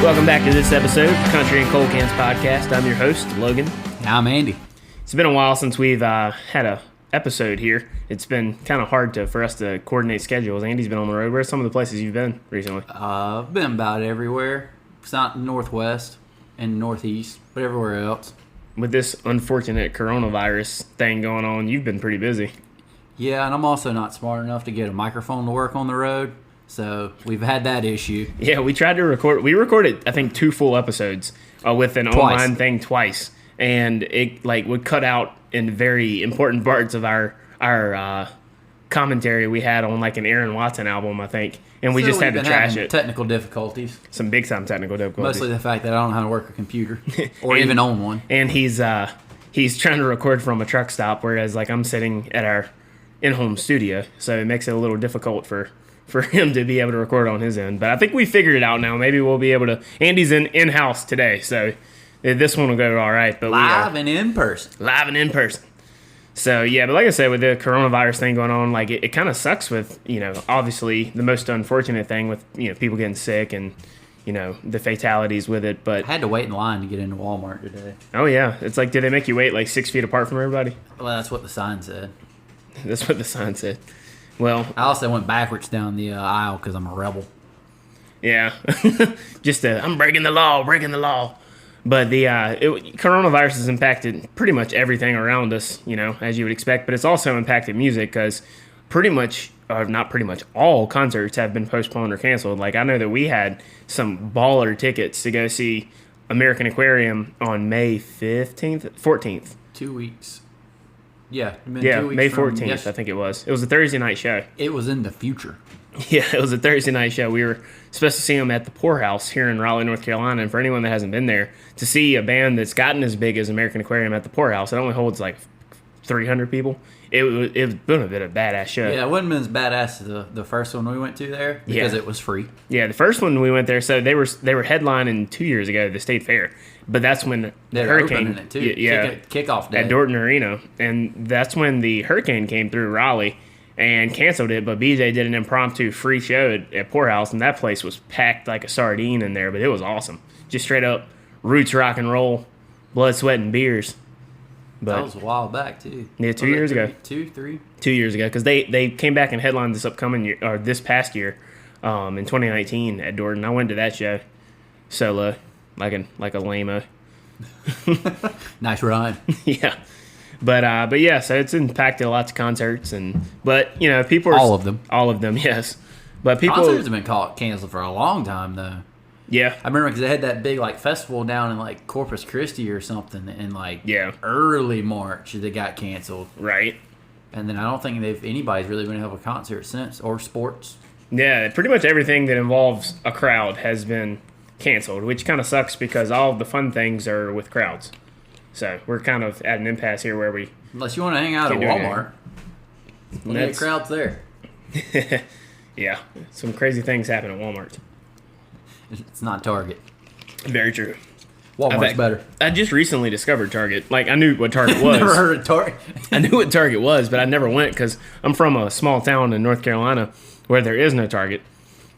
Welcome back to this episode of Country and Cold Cans Podcast. I'm your host, Logan. I'm Andy. It's been a while since we've had a episode here. It's been kind of hard for us to coordinate schedules. Andy's been on the road. Where are some of the places you've been recently? I've been about everywhere. It's not northwest and northeast, but everywhere else. With this unfortunate coronavirus thing going on, you've been pretty busy. Yeah, and I'm also not smart enough to get a microphone to work on the road, so we've had that issue. Yeah, we tried to record. We recorded, I think, 2 full episodes with an online thing twice, and it would cut out in very important parts of our commentary we had on an Aaron Watson album, I think, and we just had to trash it. Technical difficulties. Some big time technical difficulties. Mostly the fact that I don't know how to work a computer or even own one. And he's trying to record from a truck stop, whereas I'm sitting at our in-home studio, so it makes it a little difficult for him to be able to record on his end. But I think we figured it out now. Maybe we'll be able to. Andy's in-house today, so this one will go all right. But live and in person. So, yeah, but like I said, with the coronavirus thing going on, it kind of sucks with, obviously the most unfortunate thing with, people getting sick and, the fatalities with it. But I had to wait in line to get into Walmart today. Oh, yeah. It's did they make you wait 6 feet apart from everybody? Well, that's what the sign said. That's what the sign said. Well, I also went backwards down the aisle because I'm a rebel. Yeah. I'm breaking the law. But the coronavirus has impacted pretty much everything around us, as you would expect. But it's also impacted music because not pretty much, all concerts have been postponed or canceled. I know that we had some baller tickets to go see American Aquarium on May 14th. 2 weeks. Yeah, May 14th, I think it was. It was a Thursday night show. It was in the future. Yeah, it was a Thursday night show. We were supposed to see them at the Poorhouse here in Raleigh, North Carolina. And for anyone that hasn't been there, to see a band that's gotten as big as American Aquarium at the Poorhouse, it only holds 300 people. It's been a bit of a badass show. Yeah, it wouldn't have been as badass as the first one we went to there because it was free. Yeah, the first one we went there, so they were headlining 2 years ago at the State Fair. But that's when the hurricane, it too. Kickoff day at Dorton Arena, and that's when the hurricane came through Raleigh and canceled it. But BJ did an impromptu free show at Poorhouse, and that place was packed like a sardine in there. But it was awesome, just straight up roots rock and roll, blood, sweat, and beers. But that was a while back too. Yeah, 2 years ago. 3 2 years ago, because they came back and headlined this upcoming year, or this past year, in 2019 at Dorton. I went to that show solo. Like a lame-o. Nice rhyme. Yeah. But yeah, so it's impacted lots of concerts, but people are... All of them. All of them, yes. But people... Concerts have been canceled for a long time, though. Yeah. I remember because they had that big festival down in Corpus Christi or something in early March that got canceled. Right. And then I don't think anybody's really going to have a concert since, or sports. Yeah, pretty much everything that involves a crowd has been canceled, which kind of sucks because all of the fun things are with crowds. So we're kind of at an impasse here where we... Unless you want to hang out at Walmart. Plenty of crowds there. Yeah, some crazy things happen at Walmart. It's not Target. Very true. Walmart's better. I just recently discovered Target. I knew what Target was. Never heard of Target. I knew what Target was, but I never went because I'm from a small town in North Carolina where there is no Target.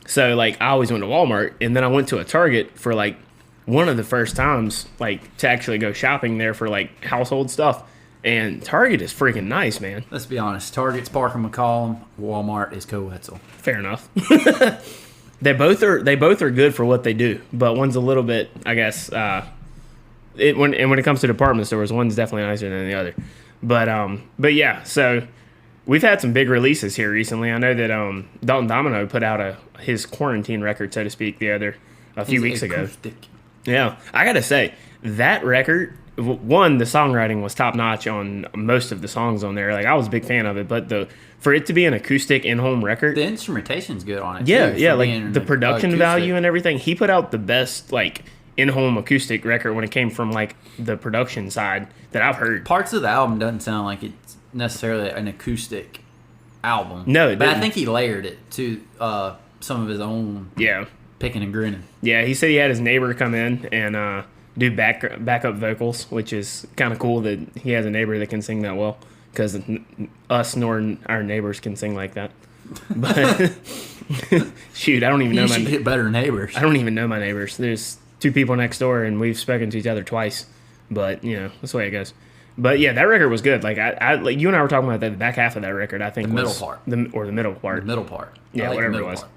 So, I always went to Walmart, and then I went to a Target for, one of the first times, to actually go shopping there for, household stuff. And Target is freaking nice, man. Let's be honest. Target's Parker McCollum. Walmart is Koe Wetzel. Fair enough. They both are good for what they do, but one's a little bit, I guess, when it comes to department stores, one's definitely nicer than the other. But yeah, so... We've had some big releases here recently. I know that Dalton Domino put out his quarantine record, so to speak, a few weeks ago. Yeah, I gotta say that record. One, the songwriting was top notch on most of the songs on there. I was a big fan of it, but for it to be an acoustic in-home record, the instrumentation's good on it. Yeah, too, yeah, the production value and everything. He put out the best in-home acoustic record when it came from the production side that I've heard. Parts of the album doesn't sound like it's necessarily an acoustic album. No, but I think he layered it to some of his own picking and grinning. Yeah, he said he had his neighbor come in and do backup vocals, which is kind of cool that he has a neighbor that can sing that well, because us nor our neighbors can sing like that. Shoot, I don't even know You should get better neighbors. I don't even know my neighbors. There's 2 people next door, and we've spoken to each other twice. But that's the way it goes. But yeah, that record was good. Like like you and I were talking about that. The back half of that record, I think, the middle part, the middle part. The middle part. Yeah, like whatever it was. Part.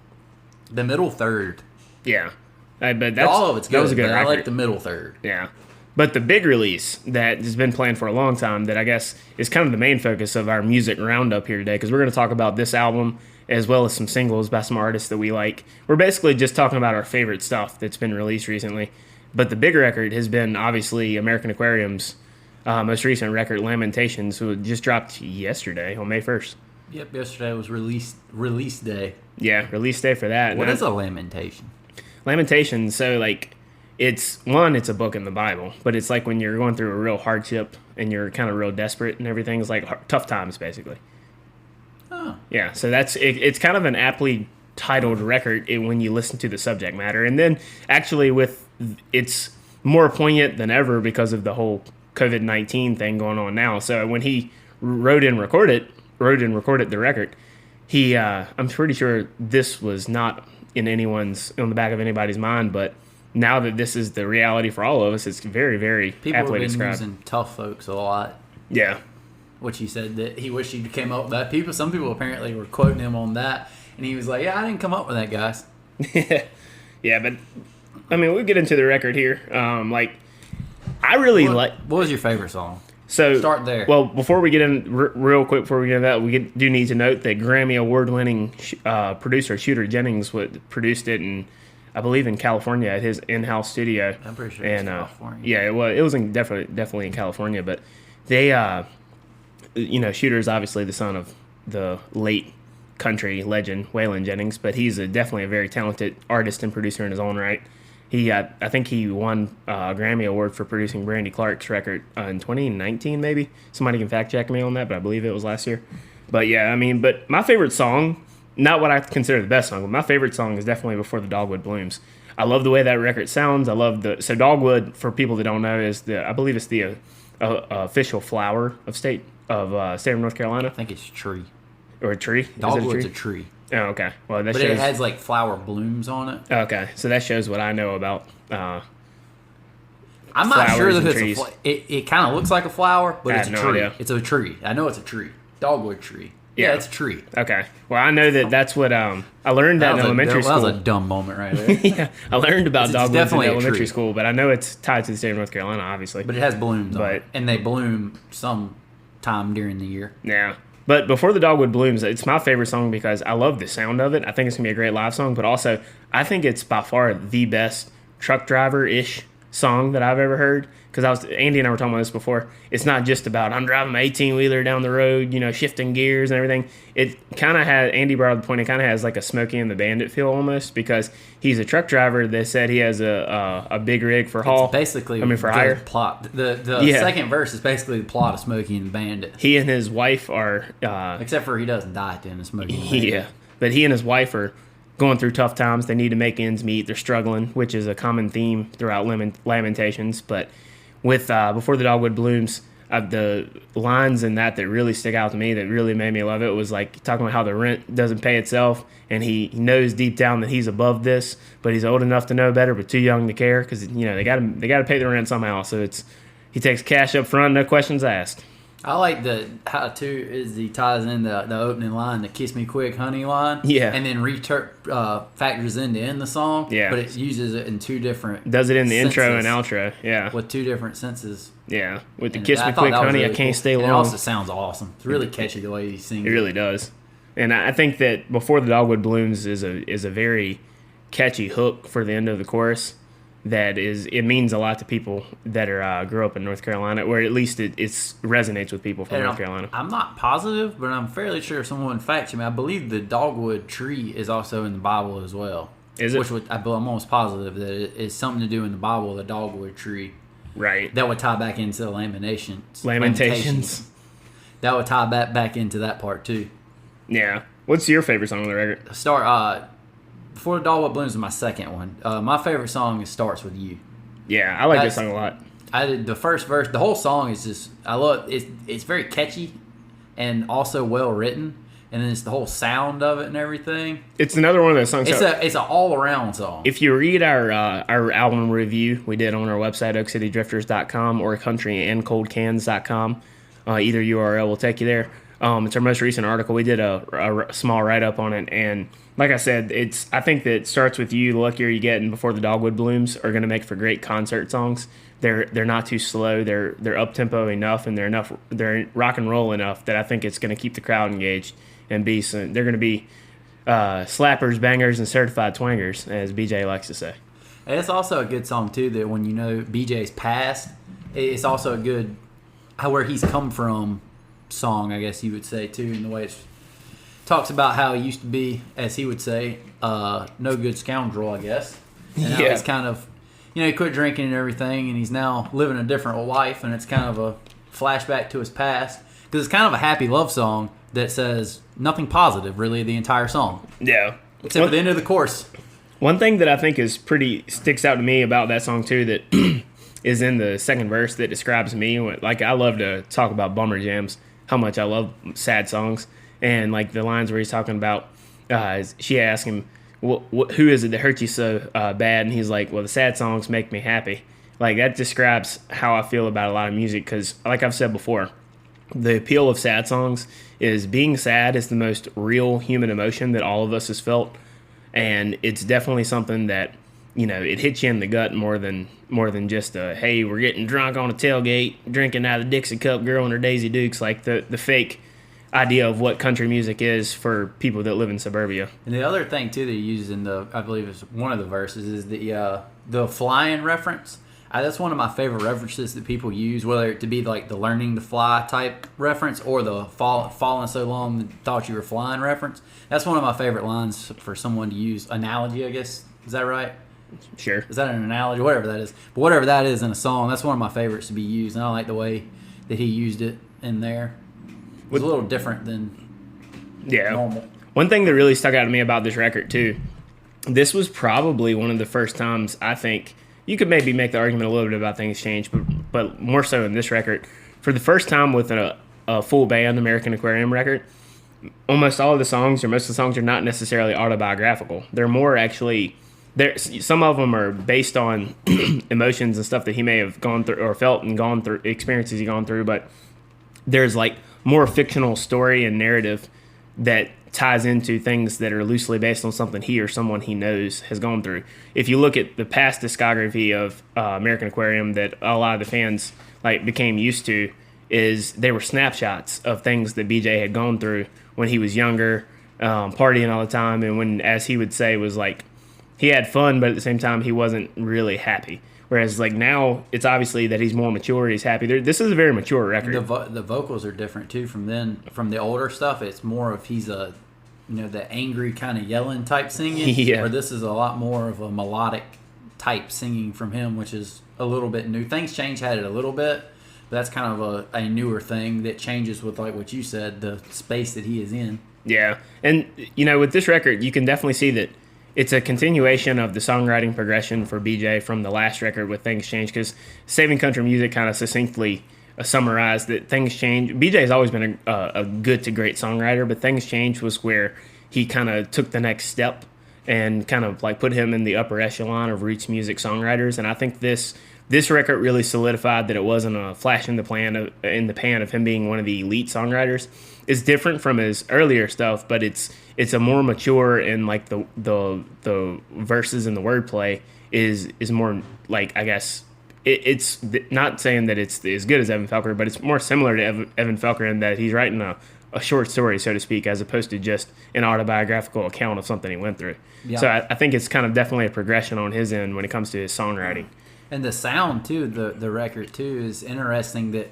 The middle third. Yeah, but that's all of it's good. That was a good record. I like the middle third. Yeah. But the big release that has been planned for a long time, that I guess is kind of the main focus of our music roundup here today, because we're going to talk about this album as well as some singles by some artists that we like. We're basically just talking about our favorite stuff that's been released recently. But the big record has been obviously American Aquarium's most recent record, Lamentations, who just dropped yesterday on May 1st. Yep, yesterday was release day. Yeah, release day for that. What is a lamentation? Lamentations, so like... It's a book in the Bible, but it's like when you're going through a real hardship and you're kind of real desperate and everything. It's like tough times, basically. Oh. Yeah, so it's kind of an aptly titled record when you listen to the subject matter. And then actually it's more poignant than ever because of the whole COVID-19 thing going on now. So when he wrote and recorded the record, I'm pretty sure this was not on the back of anybody's mind, but now that this is the reality for all of us, it's very, very aptly described. People have been using tough folks a lot. Yeah. Which he said that he wished he came up with that. Some people apparently were quoting him on that, and he was like, "Yeah, I didn't come up with that, guys." Yeah, but I mean, we'll get into the record here. I really like. What was your favorite song? So start there. Well, before we get in, real quick, before we get into that, we do need to note that Grammy Award-winning producer Shooter Jennings produced it and. I believe in California at his in-house studio. I'm pretty sure it's California. Yeah, it was definitely in California, but they, Shooter's obviously the son of the late country legend Waylon Jennings, but he's definitely a very talented artist and producer in his own right. I think he won a Grammy Award for producing Brandy Clark's record in 2019, maybe. Somebody can fact check me on that, but I believe it was last year. But yeah, but my favorite song. Not what I consider the best song, but my favorite song is definitely Before the Dogwood Blooms. I love the way that record sounds. I love so Dogwood, for people that don't know, is I believe it's the official flower of state of North Carolina. I think it's tree. Or a tree? Dogwood's a tree. Oh, okay. Well, but it has like flower blooms on it. Okay, so that shows what I know about. I'm not sure that it's it kind of looks like a flower, but it's a tree. Idea. It's a tree. I know it's a tree. Dogwood tree. Yeah, it's a tree. Okay. Well, I know that's what I learned that in elementary school. That was a dumb moment right there. Yeah, I learned about dogwoods in elementary school, but I know it's tied to the state of North Carolina, obviously. But it has blooms on it, and they bloom some time during the year. Yeah. But Before the Dogwood Blooms, it's my favorite song because I love the sound of it. I think it's going to be a great live song, but also I think it's by far the best truck driver-ish song that I've ever heard. Because Andy and I were talking about this before. It's not just about I'm driving my 18-wheeler down the road, shifting gears and everything. It kind of has, Andy brought up the point, it kind of has like a Smokey and the Bandit feel almost, because he's a truck driver that said he has a big rig for haul. It's basically for hire. Plot. The second verse is basically the plot of Smokey and the Bandit. He and his wife are... except for he doesn't die at the end of Smokey and the Bandit. Yeah, but he and his wife are going through tough times. They need to make ends meet. They're struggling, which is a common theme throughout Lamentations, but... With Before the Dogwood Blooms, the lines in that really stick out to me, that really made me love it, was like talking about how the rent doesn't pay itself, and he knows deep down that he's above this, but he's old enough to know better, but too young to care, because they got to pay the rent somehow. So he takes cash up front, no questions asked. I like how too is he ties in the opening line, the "Kiss Me Quick, Honey" line, yeah, and then factors in to end the song, yeah, but it uses it in two different. Does it in the senses, intro and outro, yeah, with two different senses. Yeah, with the "Kiss Me Quick, Honey," really I can't stay long. And it also sounds awesome. It's really catchy the way he sings. It really does, and I think that "Before the Dogwood Blooms" is a very catchy hook for the end of the chorus. It means a lot to people that are grew up in North Carolina, or at least it resonates with people from North Carolina. I'm not positive, but I'm fairly sure someone fact me. I believe the dogwood tree is also in the Bible as well. Is it? I'm almost positive that it is something to do in the Bible, the dogwood tree. Right. That would tie back into the Lamentations. That would tie back into that part too. Yeah. What's your favorite song on the record? Before the Dogwood Blooms is my second one. My favorite song is Starts With You. Yeah, I like this song a lot. I did the first verse. The whole song is just, I love it. It's very catchy and also well written. and then it's the whole sound of it and everything. It's another one of those songs. It's an all-around song. If you read our album review we did on our website, oakcitydrifters.com or countryandcoldcans.com, either URL will take you there. It's our most recent article. We did a small write-up on it, and like I said, I think that It Starts With You, The Luckier You Get, and Before the Dogwood Blooms are going to make for great concert songs. They're not too slow. They're up-tempo enough, and they're rock and roll enough that I think it's going to keep the crowd engaged and they're going to be slappers, bangers, and certified twangers, as BJ likes to say. And it's also a good song too. That when you know BJ's past, it's also a good where he's come from song, I guess you would say too, in the way it talks about how he used to be, as he would say, no good scoundrel, I guess. And now he's kind of, he quit drinking and everything, and he's now living a different life, and it's kind of a flashback to his past because it's kind of a happy love song that says nothing positive, really, the entire song. Yeah. Except for the end of the chorus. One thing that I think sticks out to me about that song too, that is in the second verse that describes me. Like, I love to talk about bummer jams, how much I love sad songs, and like the lines where he's talking about, she asked him, who is it that hurt you so bad? And he's like, well, the sad songs make me happy. Like, that describes how I feel about a lot of music, because like I've said before, the appeal of sad songs is being sad is the most real human emotion that all of us has felt, and it's definitely something that it hits you in the gut more than just hey, we're getting drunk on a tailgate drinking out of the Dixie cup, girl and her Daisy Dukes, like the fake idea of what country music is for people that live in suburbia. And the other thing too that he uses in I believe it's one of the verses, is the flying reference. That's one of my favorite references that people use, whether it to be like the learning to fly type reference or the falling so long that thought you were flying reference. That's one of my favorite lines for someone to use. Analogy, I guess. Is that right? Sure. Is that an analogy? Whatever that is. But whatever that is in a song, that's one of my favorites to be used. And I like the way that he used it in there. It was a little different than normal. One thing that really stuck out to me about this record, too, this was probably one of the first times, I think, you could maybe make the argument a little bit about Things Change, but more so in this record. For the first time with a full band American Aquarium record, almost all of the songs, or most of the songs, are not necessarily autobiographical. They're more actually, some of them are based on emotions and stuff that he may have gone through or felt and gone through, experiences he's gone through, but there's like more fictional story and narrative that ties into things that are loosely based on something he or someone he knows has gone through. If you look at the past discography of American Aquarium that a lot of the fans became used to, is they were snapshots of things that BJ had gone through when he was younger, partying all the time, and when, as he would say, was like he had fun, but at the same time he wasn't really happy. Whereas like now, it's obviously that he's more mature, he's happy. This is a very mature record. The vocals are different too from the older stuff. It's more of he's the angry kind of yelling type singing. Yeah. Where this is a lot more of a melodic type singing from him, which is a little bit new. Things Change had it a little bit, but that's kind of a newer thing that changes with, like what you said, the space that he is in. Yeah, and with this record, you can definitely see that it's a continuation of the songwriting progression for BJ from the last record with Things Change, because Saving Country Music kind of succinctly summarized that Things Change. BJ's always been a good to great songwriter, but Things Change was where he kind of took the next step and kind of like put him in the upper echelon of roots music songwriters. And I think this record really solidified that it wasn't a flash in the pan of him being one of the elite songwriters. It's different from his earlier stuff, but it's a more mature, and like the verses and the wordplay is more like, I guess it's not saying that it's as good as Evan Felker, but it's more similar to Evan Felker in that he's writing a short story, so to speak, as opposed to just an autobiographical account of something he went through. Yeah. So I think it's kind of definitely a progression on his end when it comes to his songwriting. And the sound too, the record too, is interesting that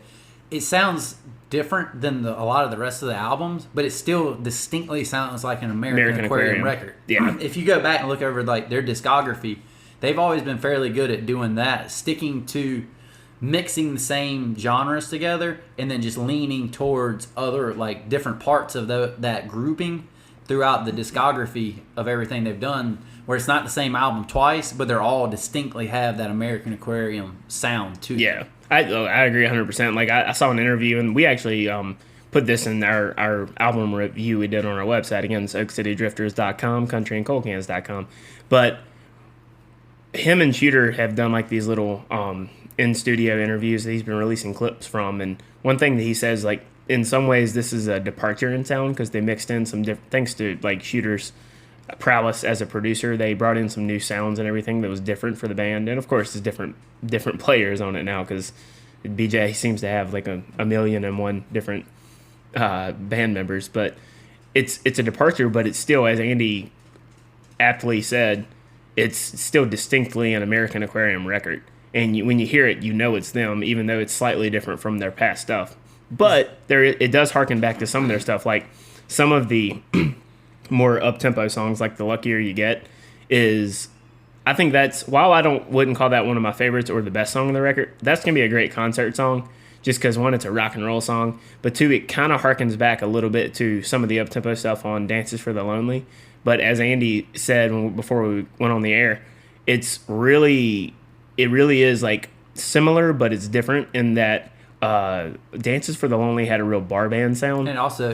it sounds different than a lot of the rest of the albums, but it still distinctly sounds like an American Aquarium record. Yeah. If you go back and look over like their discography, they've always been fairly good at doing that, sticking to mixing the same genres together and then just leaning towards other like different parts of that grouping throughout the discography of everything they've done, where it's not the same album twice, but they're all distinctly have that American Aquarium sound to them. Yeah, I agree 100%. Like I saw an interview, and we actually put this in our album review we did on our website. Again, it's oakcitydrifters.com, countryandcoldcans.com. But him and Shooter have done like these little in-studio interviews that he's been releasing clips from. And one thing that he says, like, in some ways this is a departure in sound because they mixed in some different, thanks to like Shooter's prowess as a producer, they brought in some new sounds and everything that was different for the band. And of course there's different players on it now because BJ seems to have like a million and one different band members. But it's a departure, but it's still, as Andy aptly said, it's still distinctly an American Aquarium record. And when you hear it, you know it's them, even though it's slightly different from their past stuff. But it does harken back to some of their stuff, like some of the more up-tempo songs, like The Luckier You Get, is, I think that's, while I wouldn't call that one of my favorites or the best song on the record, that's going to be a great concert song, just because, one, it's a rock and roll song, but two, it kind of harkens back a little bit to some of the up-tempo stuff on Dances for the Lonely. But as Andy said before we went on the air, it really is like similar, but it's different in that Dances for the Lonely had a real bar band sound. And also,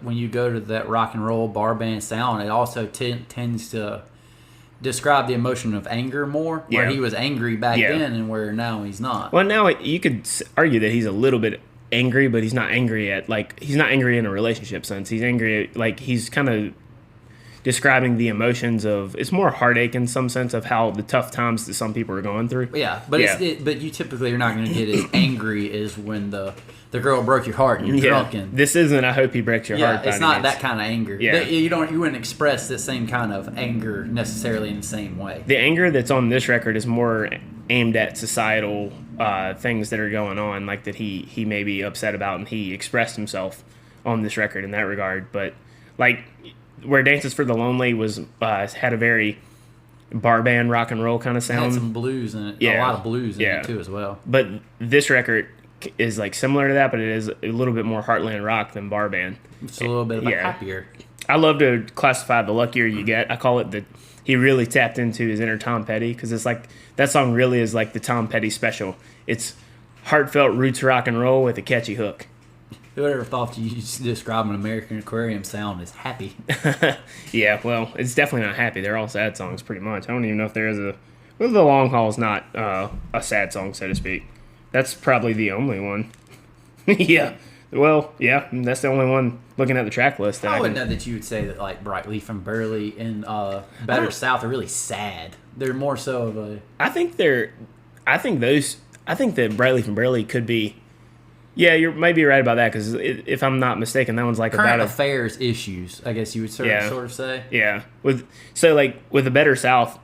when you go to that rock and roll bar band sound, it also tends to describe the emotion of anger more, where he was angry back then and where now he's not. Well, now you could argue that he's a little bit angry, but he's not angry he's not angry in a relationship sense. He's angry at, he's kind of describing the emotions of, it's more heartache in some sense of how the tough times that some people are going through. Yeah, but but you typically are not going to get as angry as when the girl broke your heart and you're drunk. And this isn't I hope he breaks your heart. It's not that kind of anger. Yeah. You wouldn't express the same kind of anger necessarily in the same way. The anger that's on this record is more aimed at societal things that are going on, like that he may be upset about, and he expressed himself on this record in that regard. But like, where Dances for the Lonely was had a very bar band rock and roll kind of sound. It had some blues in it. A lot of blues in it too as well. But this record is like similar to that, but it is a little bit more heartland rock than bar band. It's a little bit of a happier. I love to classify The Luckier You Get. I call it he really tapped into his inner Tom Petty, because it's like that song really is like the Tom Petty special. It's heartfelt roots rock and roll with a catchy hook. Who ever thought you describe an American Aquarium sound as happy? Yeah, well, it's definitely not happy. They're all sad songs, pretty much. I don't even know if there is well, The Long Haul is not a sad song, so to speak. That's probably the only one. Yeah. Well, yeah, that's the only one looking at the track list. I wouldn't know that you would say that, like, Brightleaf and Burley and Better South are really sad. They're more so of a... I think that Brightleaf and Burley could be... Yeah, you might be right about that, because if I'm not mistaken, that one's like current about affairs issues, I guess you would sort of say. Yeah. With the Better South,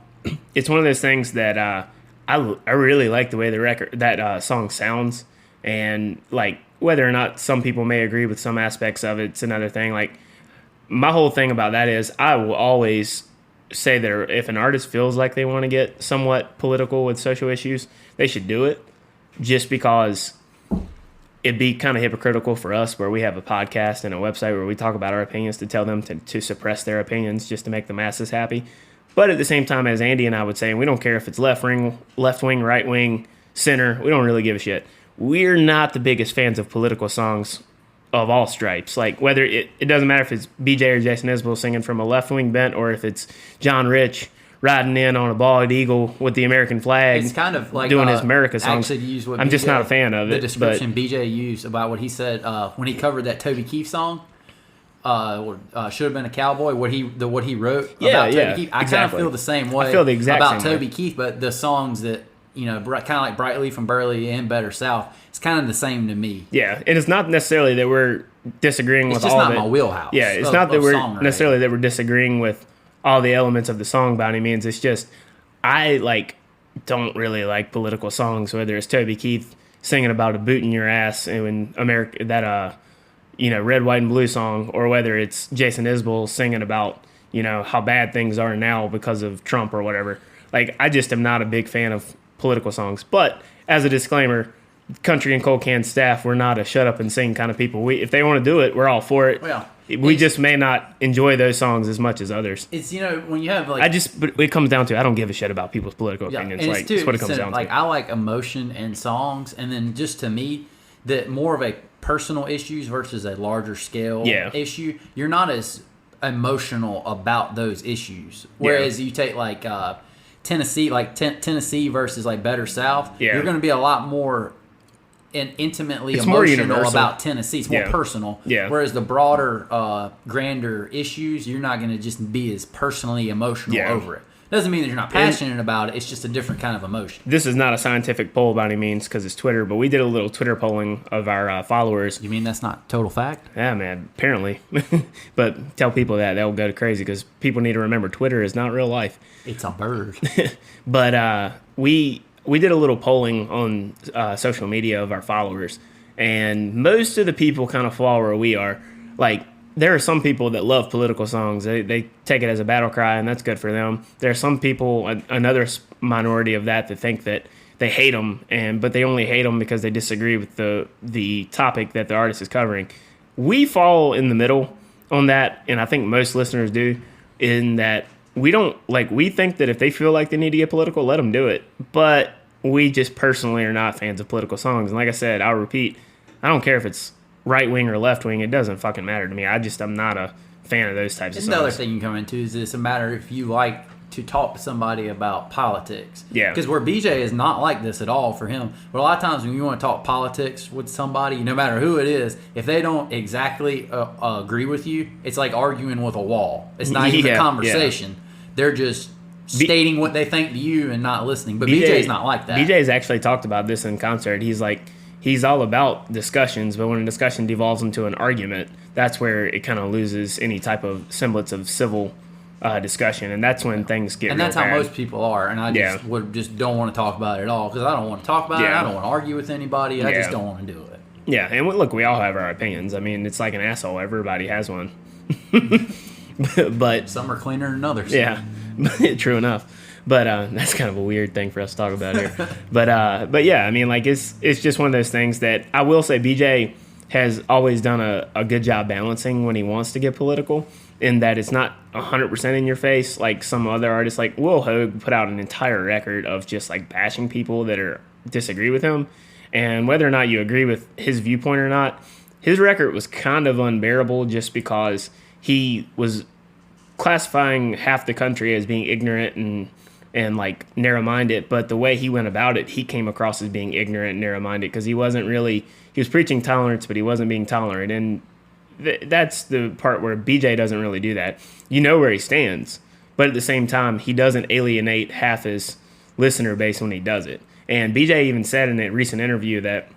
it's one of those things that I really like the way that song sounds, and like whether or not some people may agree with some aspects of it's another thing. Like, my whole thing about that is I will always say that if an artist feels like they want to get somewhat political with social issues, they should do it, just because it'd be kind of hypocritical for us, where we have a podcast and a website where we talk about our opinions, to tell them to suppress their opinions just to make the masses happy. But at the same time, as Andy and I would say, we don't care if it's left wing, right wing, center. We don't really give a shit. We're not the biggest fans of political songs of all stripes. Like, whether it doesn't matter if it's BJ or Jason Isbell singing from a left wing bent, or if it's John Rich riding in on a bald eagle with the American flag. It's kind of like doing his America songs. Actually, use what I'm BJ, just not a fan of it. The description BJ used about what he said when he covered that Toby Keith song, should have been a cowboy. What he wrote about Toby Keith. I kind of feel the same way. I feel the exact about same Toby way. Keith, but the songs that kind of like Brightleaf and Burley and Better South, it's kind of the same to me. Yeah, and it's not necessarily that we're disagreeing with all of it. It's just not my wheelhouse. Yeah, it's not that we're necessarily that we're disagreeing with all the elements of the song by any means. It's just I don't really like political songs, whether it's Toby Keith singing about a boot in your ass and America that Red, White, and Blue song, or whether it's Jason Isbell singing about how bad things are now because of Trump or whatever. Like, I just am not a big fan of political songs. But as a disclaimer, Country and Cold Can staff, we're not a shut up and sing kind of people. If they want to do it, we're all for it. Well, we just may not enjoy those songs as much as others. It's when you have but it comes down to, I don't give a shit about people's political opinions. That's what it comes down to. I like emotion in songs, and then just to me, that more of a personal issues versus a larger scale Yeah. issue, you're not as emotional about those issues. Whereas you take like Tennessee, like Tennessee versus like Better South, you're going to be a lot more intimately emotional about Tennessee. It's more personal. Yeah. Whereas the broader, grander issues, you're not going to just be as personally emotional over it. Doesn't mean that you're not passionate about it. It's just a different kind of emotion. This is not a scientific poll by any means because it's Twitter, but we did a little Twitter polling of our followers. You mean that's not total fact? Yeah, man, apparently. But tell people that. They'll go crazy because people need to remember Twitter is not real life. It's a bird. But we did a little polling on social media of our followers, and most of the people kind of fall where we are. Like, there are some people that love political songs. They take it as a battle cry, and that's good for them. There are some people, another minority of that think that they hate them, but they only hate them because they disagree with the topic that the artist is covering. We fall in the middle on that, and I think most listeners do, in that we don't, like, we think that if they feel like they need to get political, let them do it. But we just personally are not fans of political songs. And like I said, I'll repeat, I don't care if it's right wing or left wing, it doesn't fucking matter to me. I'm not a fan of those types of songs. Another thing you come into is it's a matter if you like to talk to somebody about politics. Yeah. Because where BJ is not like this at all for him. But a lot of times when you want to talk politics with somebody, no matter who it is, if they don't exactly agree with you, it's like arguing with a wall. It's not even a conversation. They're just stating what they think to you and not listening. But BJ's not like that. BJ's actually talked about this in concert. He's like, he's all about discussions, but when a discussion devolves into an argument, that's where it kind of loses any type of semblance of civil discussion, and that's when things get. And that's real how bad. most people are. And I just don't want to talk about it at all because I don't want to talk about it. I don't want to argue with anybody. I just don't want to do it. Yeah, and look, we all have our opinions. I mean, it's like an asshole. Everybody has one. But some are cleaner than others. Yeah, true enough. But that's kind of a weird thing for us to talk about here. But yeah, I mean, like it's just one of those things that I will say BJ has always done a good job balancing when he wants to get political, in that it's not 100% in your face like some other artists. Like Will Hogue put out an entire record of just like bashing people that disagree with him, and whether or not you agree with his viewpoint or not, his record was kind of unbearable just because he was classifying half the country as being ignorant and like narrow-minded, but the way he went about it, he came across as being ignorant and narrow-minded because he was preaching tolerance, but he wasn't being tolerant, and that's the part where BJ doesn't really do that. You know where he stands, but at the same time, he doesn't alienate half his listener base when he does it. And BJ even said in a recent interview that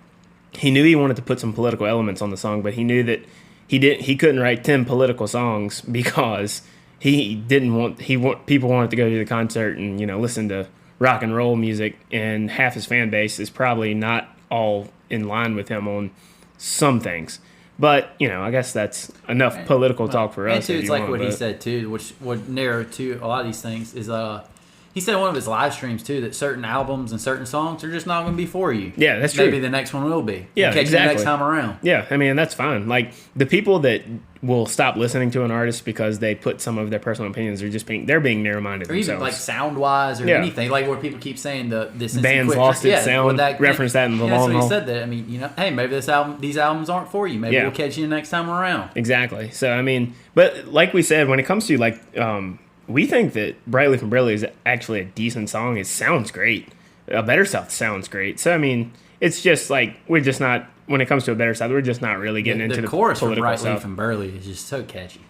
he knew he wanted to put some political elements on the song, but he knew that he couldn't write 10 political songs because people wanted to go to the concert and listen to rock and roll music, and half his fan base is probably not all in line with him on some things. But I guess that's enough political talk for us. And too, it's like what he said too, which would narrow to a lot of these things is he said in one of his live streams too that certain albums and certain songs are just not going to be for you. Yeah, that's true. Maybe the next one will be. Yeah, Catch exactly. you next time around. Yeah, I mean that's fine. Like the people that will stop listening to an artist because they put some of their personal opinions are just being narrow-minded or themselves. Even like sound wise or anything, like where people keep saying this band's lost its sound. Reference that in the long haul. So he said that. I mean, hey, maybe these albums aren't for you. Maybe we'll catch you next time around. Exactly. So I mean, but like we said, when it comes to like, we think that Brightleaf and Briley is actually a decent song. It sounds great. Better South sounds great. So I mean, it's just like we're just not. When it comes to a Better South, we're just not really getting into the chorus from political stuff. Brightleaf and Burley is just so catchy.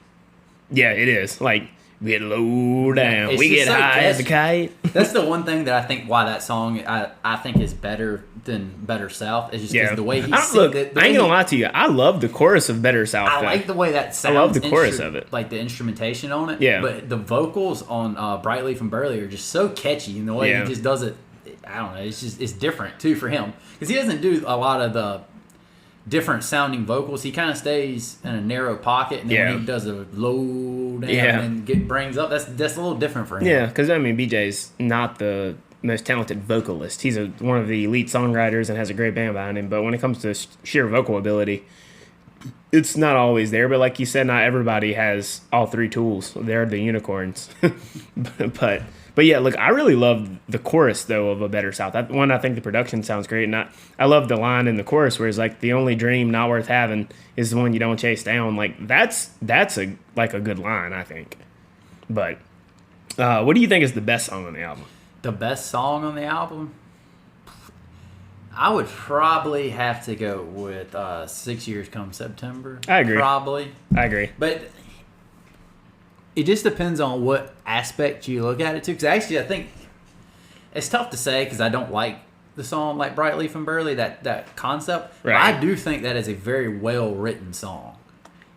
Yeah, it is. Like, we get low down, we get so high as a kite. That's the one thing that I think why that song I think is better than Better South is just because the way he sings it. I ain't gonna lie to you. I love the chorus of Better South. I like the way that sounds. I love the chorus of it. Like the instrumentation on it. Yeah. But the vocals on Brightleaf and Burley are just so catchy, and the way he just does it, I don't know. It's different too for him because he doesn't do a lot of the different sounding vocals. He kind of stays in a narrow pocket, and then when he does a low down and brings up, that's a little different for him. Yeah, because I mean, BJ's not the most talented vocalist. He's one of the elite songwriters and has a great band behind him. But when it comes to sheer vocal ability, it's not always there. But like you said, not everybody has all three tools. They're the unicorns. But yeah, look, I really love the chorus though of A Better South. I think the production sounds great, and I love the line in the chorus where it's like, the only dream not worth having is the one you don't chase down. Like that's a good line, I think. But what do you think is the best song on the album? The best song on the album? I would probably have to go with 6 Years Come September. I agree. Probably. I agree. But it just depends on what aspect you look at it to. Because actually, I think it's tough to say because I don't like the song like Bright Leaf and Burley, that concept. Right. But I do think that is a very well-written song.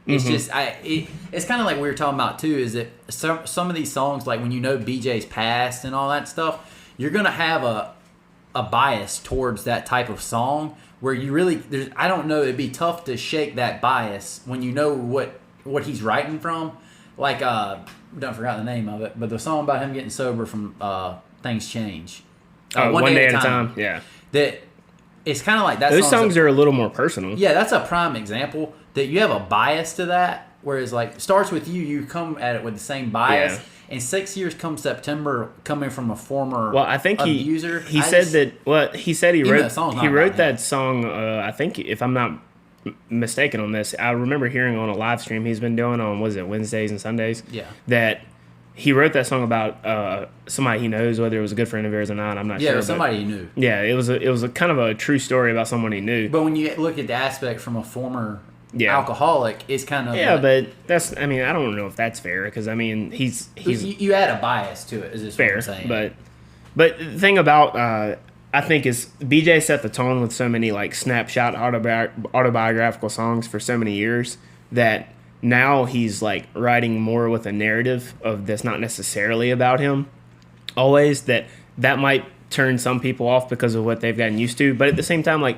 It's just, it's kind of like we were talking about too, is that some of these songs, like when you know BJ's past and all that stuff, you're going to have a bias towards that type of song where you really, I don't know, it'd be tough to shake that bias when you know what he's writing from. Like, don't forget the name of it, but the song about him getting sober from Things Change. One Day at a Time. Yeah. That it's kind of like that. Those songs are a little more personal. Yeah, that's a prime example that you have a bias to that. Whereas, like, Starts With You come at it with the same bias. Yeah. And 6 Years Come September, coming from a former I think abuser. He said he wrote that that song. I think, if I'm not mistaken on this, I remember hearing on a live stream he's been doing on, was it Wednesdays and Sundays? Yeah. That he wrote that song about somebody he knows, whether it was a good friend of his or not. I'm not sure. Yeah, somebody he knew. Yeah, it was a kind of a true story about someone he knew. But when you look at the aspect from a former alcoholic, it's kind of but that's, I mean, I don't know if that's fair because I mean he's you add a bias to it. Is this fair? What I'm saying? But the thing about I think is BJ set the tone with so many like snapshot autobiographical songs for so many years that now he's like writing more with a narrative of that's not necessarily about him always, that might turn some people off because of what they've gotten used to. But at the same time, like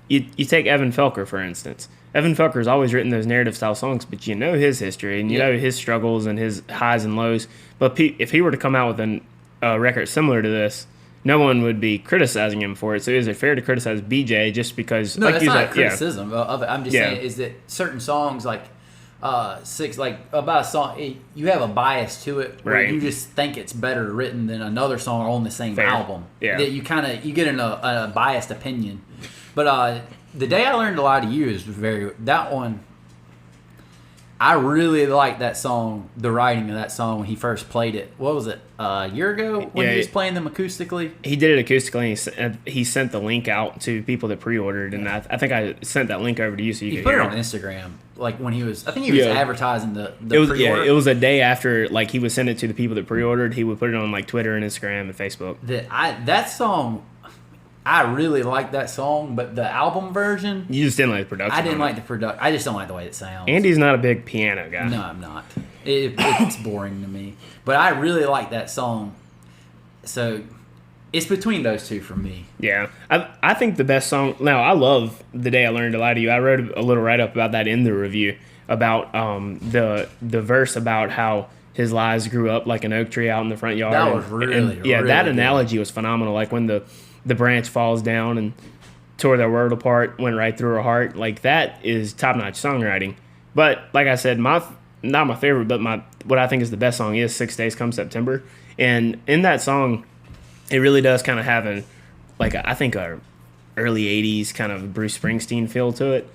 you take Evan Felker, for instance. Evan Felker's always written those narrative style songs, but you know his history and you know his struggles and his highs and lows. But if he were to come out with a record similar to this, no one would be criticizing him for it. So is it fair to criticize BJ just because? No, that's not criticism of it. I'm just saying is that certain songs like about a song, you have a bias to it where you just think it's better written than another song on the same album. Yeah. That you get in a biased opinion. But The Day I Learned to Lie to You is that one. I really liked that song, the writing of that song when he first played it. What was it, a year ago when he was playing them acoustically? He did it acoustically, and he sent the link out to people that pre-ordered, and I think I sent that link over to you so you could put hear it on Instagram. Like when he was, I think he was advertising the pre-order. Yeah, it was a day after, like he would send it to the people that pre-ordered. He would put it on like Twitter and Instagram and Facebook. That song, I really like that song, but the album version, you just didn't like the production. I didn't like the production. I just don't like the way it sounds. Andy's not a big piano guy. No, I'm not. It's boring to me. But I really like that song. So it's between those two for me. Yeah, I think the best song. Now I love The Day I Learned to Lie to You. I wrote a little write up about that in the review about the verse about how his lies grew up like an oak tree out in the front yard. That was really that good. Analogy was phenomenal. Like when the branch falls down and tore their world apart, went right through her heart. Like that is top-notch songwriting. But like I said, not my favorite, but what I think is the best song is 6 Days Come September. And in that song, it really does kind of have I think a early 80s kind of Bruce Springsteen feel to it,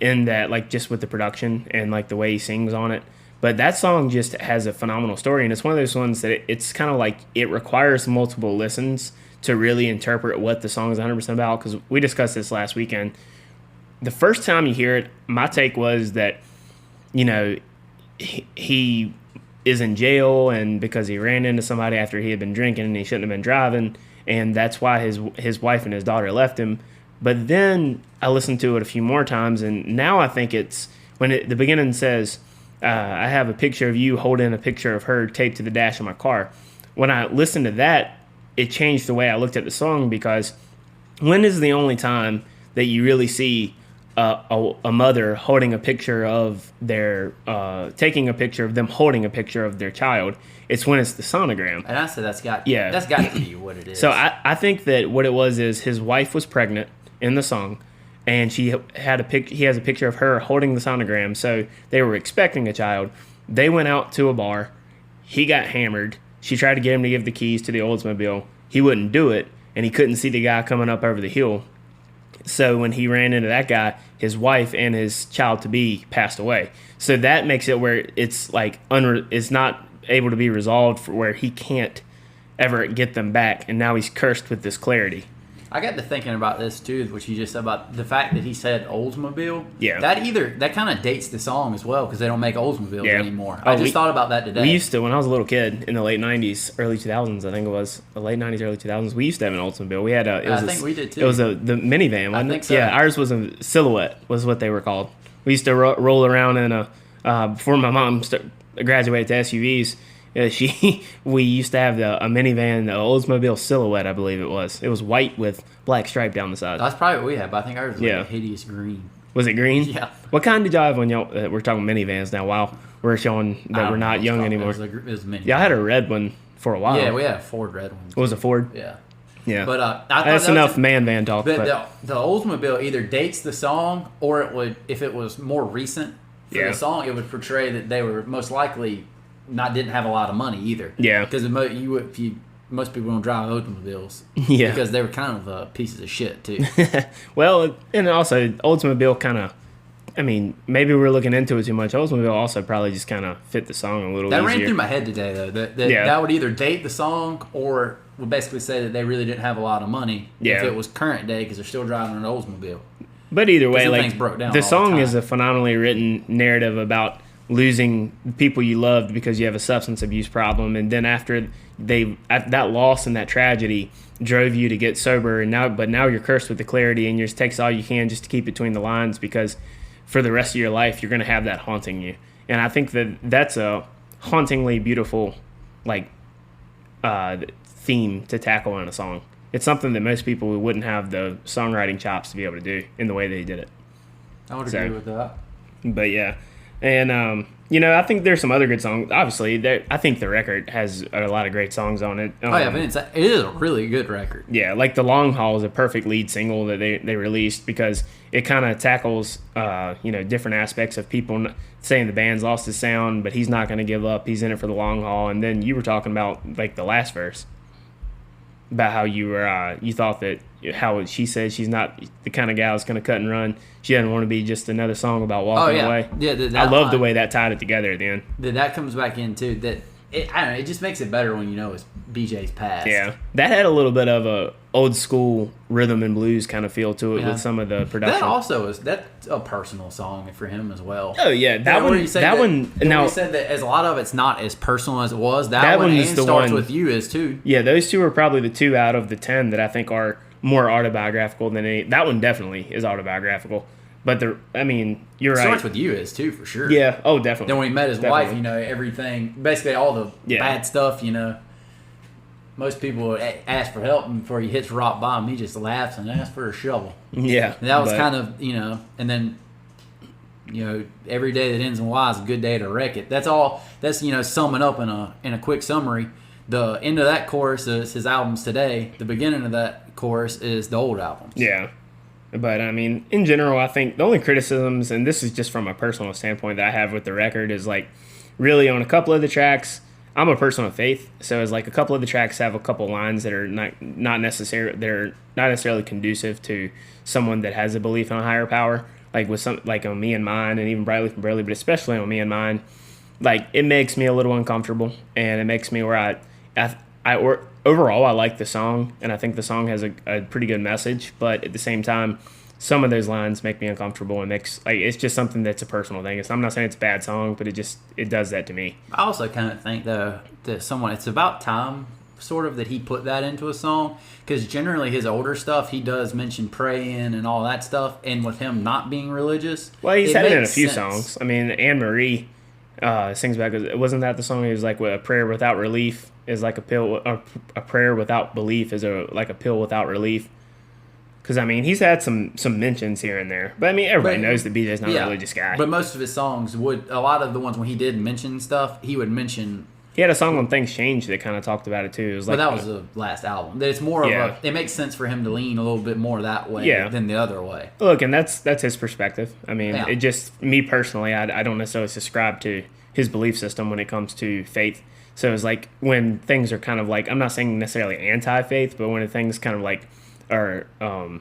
in that like just with the production and like the way he sings on it. But that song just has a phenomenal story, and it's one of those ones that it's kind of like it requires multiple listens to really interpret what the song is 100% about, because we discussed this last weekend. The first time you hear it, my take was that, you know, he is in jail and because he ran into somebody after he had been drinking and he shouldn't have been driving, and that's why his wife and his daughter left him. But then I listened to it a few more times, and now I think it's when the beginning says, I have a picture of you holding a picture of her taped to the dash of my car. When I listened to that, it changed the way I looked at the song, because when is the only time that you really see a mother holding a picture of their, taking a picture of them holding a picture of their child? It's when it's the sonogram. And I said that's got to be what it is. So I think that what it was is his wife was pregnant in the song. and she had he has a picture of her holding the sonogram. So they were expecting a child. They went out to a bar. He got hammered. She tried to get him to give the keys to the Oldsmobile. He wouldn't do it, and he couldn't see the guy coming up over the hill. So when he ran into that guy, his wife and his child-to-be passed away. So that makes it where it's like it's not able to be resolved for where he can't ever get them back, and now he's cursed with this clarity. I got to thinking about this too, what you just said about the fact that he said Oldsmobile. Yeah. That kind of dates the song as well because they don't make Oldsmobiles anymore. Oh, I just thought about that today. We used to, when I was a little kid in the late 90s, early 2000s, I think it was. The late 90s, early 2000s, we used to have an Oldsmobile. We had I think we did too. It was the minivan, wasn't I think it? so. Yeah, ours was a Silhouette, was what they were called. We used to roll around in before my mom graduated to SUVs, we used to have a minivan, the Oldsmobile Silhouette, I believe it was. It was white with black stripe down the side. That's probably what we had, but I think ours was like a hideous green. Was it green? Yeah. What kind did y'all have when y'all? We're talking minivans now. Wow, we're showing that we're not young anymore. It was a minivan. Yeah, I had a red one for a while. Yeah, we had a Ford red one. It was a Ford. Yeah. Yeah. But I thought that's enough man van talk. But the Oldsmobile either dates the song, or it would, if it was more recent for the song, it would portray that they were most likely didn't have a lot of money either. Yeah. Because most people don't drive automobiles. Yeah. Because they were kind of pieces of shit too. Well, and also Oldsmobile kind of. I mean, maybe we're looking into it too much. Oldsmobile also probably just kind of fit the song a little easier. That ran through my head today, though. That would either date the song or would basically say that they really didn't have a lot of money if it was current day because they're still driving an Oldsmobile. But either way, like broke down the song is a phenomenally written narrative about losing people you loved because you have a substance abuse problem, and then after that loss and that tragedy drove you to get sober, and now you're cursed with the clarity, and you just takes all you can just to keep between the lines because for the rest of your life you're going to have that haunting you. And I think that's a hauntingly beautiful theme to tackle in a song. It's something that most people wouldn't have the songwriting chops to be able to do in the way they did it. I would agree with that. But yeah. And, I think there's some other good songs. Obviously, I think the record has a lot of great songs on it. It is a really good record. Yeah, like The Long Haul is a perfect lead single that they released because it kind of tackles, different aspects of people saying the band's lost his sound, but he's not going to give up. He's in it for the long haul. And then you were talking about, the last verse, about how you thought that how she said she's not the kind of gal that's going to cut and run. She doesn't want to be just another song about walking away. Yeah, I love the way that tied it together at the end. That comes back in too. I don't know. It just makes it better when you know it's BJ's past. Yeah, that had a little bit of a old school rhythm and blues kind of feel to it with some of the production. That also that's a personal song for him as well. Oh yeah, that one. Now he said that as a lot of it's not as personal as it was. That one and Starts With You is too. Yeah, those two are probably the two out of the 10 that I think are more autobiographical than any. That one definitely is autobiographical. But you're right. Starts With You is too, for sure. Yeah, oh, definitely. Then when he met his wife, everything, basically all the bad stuff, most people ask for help, and before he hits rock bottom, he just laughs and asks for a shovel. Yeah. And that was kind of, and then, every day that ends in Y is a good day to wreck it. That's all, summing up in a quick summary. The end of that chorus is his albums today. The beginning of that chorus is the old albums. Yeah. But, in general, I think the only criticisms, and this is just from a personal standpoint that I have with the record, is, really on a couple of the tracks, I'm a person of faith, so it's a couple of the tracks have a couple lines that are not necessarily conducive to someone that has a belief in a higher power, with on Me and Mine, and even Brightly from Burley, but especially on Me and Mine, it makes me a little uncomfortable, and it makes me where overall, I like the song, and I think the song has a pretty good message. But at the same time, some of those lines make me uncomfortable, and it's just something that's a personal thing. I'm not saying it's a bad song, but it does that to me. I also kind of think though that it's about time, sort of, that he put that into a song, because generally his older stuff he does mention praying and all that stuff, and with him not being religious, well, he's had it in a few songs. Anne Marie sings back. Wasn't that the song? He was a prayer without relief is like a pill. A prayer without belief is like a pill without relief. Because he's had some mentions here and there, but everybody knows that BJ's not a religious guy. But most of his songs a lot of the ones when he did mention stuff, he would mention He had a song on Things Change that kind of talked about it too. It was like, but that was the last album. It's more of a. It makes sense for him to lean a little bit more that way than the other way. Look, and that's his perspective. I mean, it just me personally, I don't necessarily subscribe to his belief system when it comes to faith. So it's like when things are kind of like, I'm not saying necessarily anti-faith, but when things kind of like are a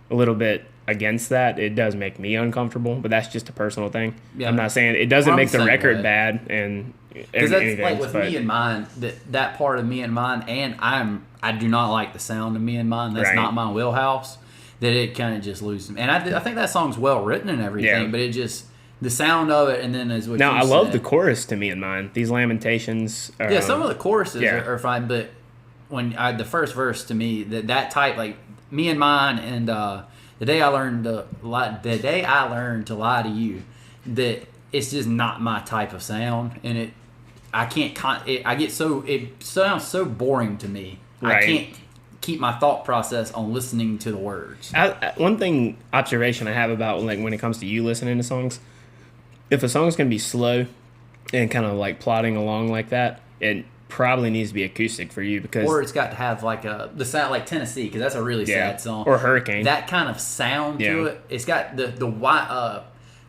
little bit against that, it does make me uncomfortable. But that's just a personal thing. Yeah. I'm not saying it doesn't make the record bad and. Because that's like with Me and Mine, that part of Me and Mine, and I do not like the sound of Me and Mine. That's not my wheelhouse. That it kind of just loses me. And I think that song's well written and everything, but it just the sound of it, and then is what. Now I love the chorus to Me and Mine. These Lamentations. Some of the choruses are fine, but when the first verse to me, that type like Me and Mine, and the day I learned to lie to you, that it's just not my type of sound, and it sounds so boring to me. Right. I can't keep my thought process on listening to the words. One observation I have about like when it comes to you listening to songs, if a song's gonna be slow and kind of like plodding along like that, it probably needs to be acoustic for you or it's got to have like the sound like Tennessee, because that's a really sad song, or Hurricane. That kind of sound to it. It's got the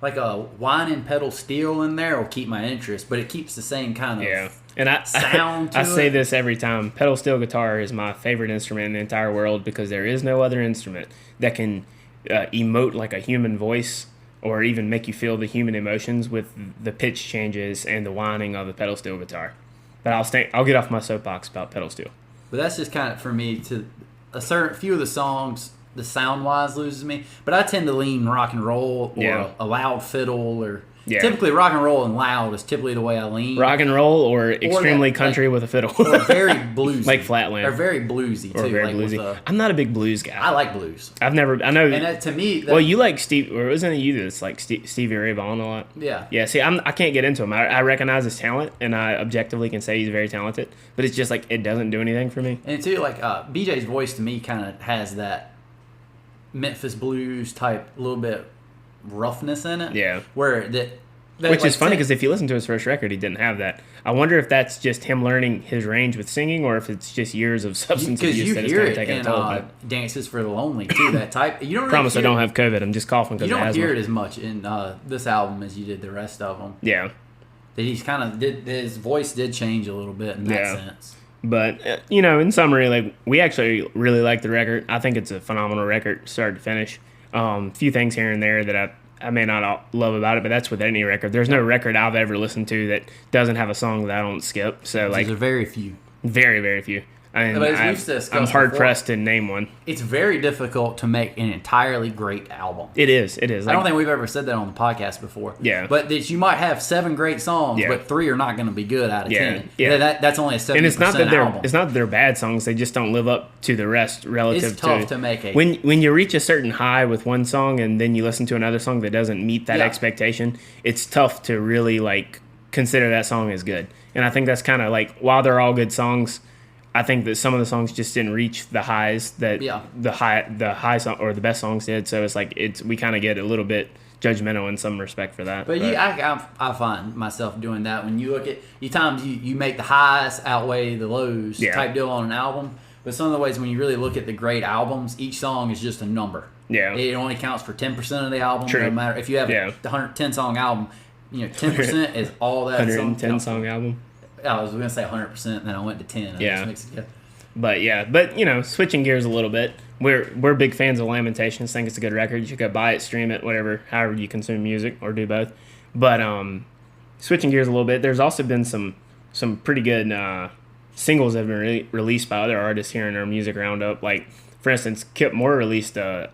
like a whining pedal steel in there will keep my interest, but it keeps the same kind of sound. I say this every time. Pedal steel guitar is my favorite instrument in the entire world because there is no other instrument that can emote like a human voice or even make you feel the human emotions with the pitch changes and the whining of the pedal steel guitar. But I'll get off my soapbox about pedal steel. But that's just kind of for me to a certain few of the songs. The sound wise loses me, but I tend to lean rock and roll or a loud fiddle or typically rock and roll and loud is typically the way I lean. Rock and roll or extremely country with a fiddle, or very bluesy, like Flatland, or very bluesy too. Or very bluesy. I'm not a big blues guy. I like blues. I know. And to me, well, you like Steve, or wasn't it you that's like Stevie Ray Vaughan a lot? Yeah. Yeah. See, I can't get into him. I recognize his talent, and I objectively can say he's very talented. But it's just like it doesn't do anything for me. And too, like BJ's voice to me kind of has that Memphis blues type, a little bit roughness in it. Yeah. Where which is funny because if you listen to his first record, he didn't have that. I wonder if that's just him learning his range with singing, or if it's just years of substance abuse that is kind of taking a toll. Dances for the Lonely too. That type. You don't promise I don't have COVID. I'm just coughing because you don't hear it as much in this album as you did the rest of them. Yeah. That he's kind of his voice did change a little bit in that sense. But, in summary, like we actually really like the record. I think it's a phenomenal record, start to finish. Few things here and there that I may not love about it, but that's with any record. There's no record I've ever listened to that doesn't have a song that I don't skip. So, like, there's very few. Very, very few. I'm hard pressed to name one. It's very difficult to make an entirely great album. It is. Like, I don't think we've ever said that on the podcast before. Yeah. But that you might have 7 great songs, but 3 are not going to be good out of 10. Yeah. That's only a 70% and it's not that album. It's not that they're bad songs. They just don't live up to the rest relative it's tough to make a... When you reach a certain high with one song and then you listen to another song that doesn't meet that expectation, it's tough to really, like, consider that song as good. And I think that's kind of like, while they're all good songs, I think that some of the songs just didn't reach the highs that the high song or the best songs did. So it's like we kind of get a little bit judgmental in some respect for that. But I find myself doing that when you look at times you make the highs outweigh the lows type deal on an album. But some of the ways when you really look at the great albums, each song is just a number. Yeah, it only counts for 10% of the album. True. No matter if you have a 110 song album, 10% is all that. 110 song album. I was going to say 100%, and then I went to 10. Just mixed it together. But switching gears a little bit, we're big fans of Lamentations. Think it's a good record. You should go buy it, stream it, whatever, however you consume music, or do both. But switching gears a little bit, there's also been some pretty good singles that have been released by other artists here in our music roundup. Like, for instance, Kip Moore released I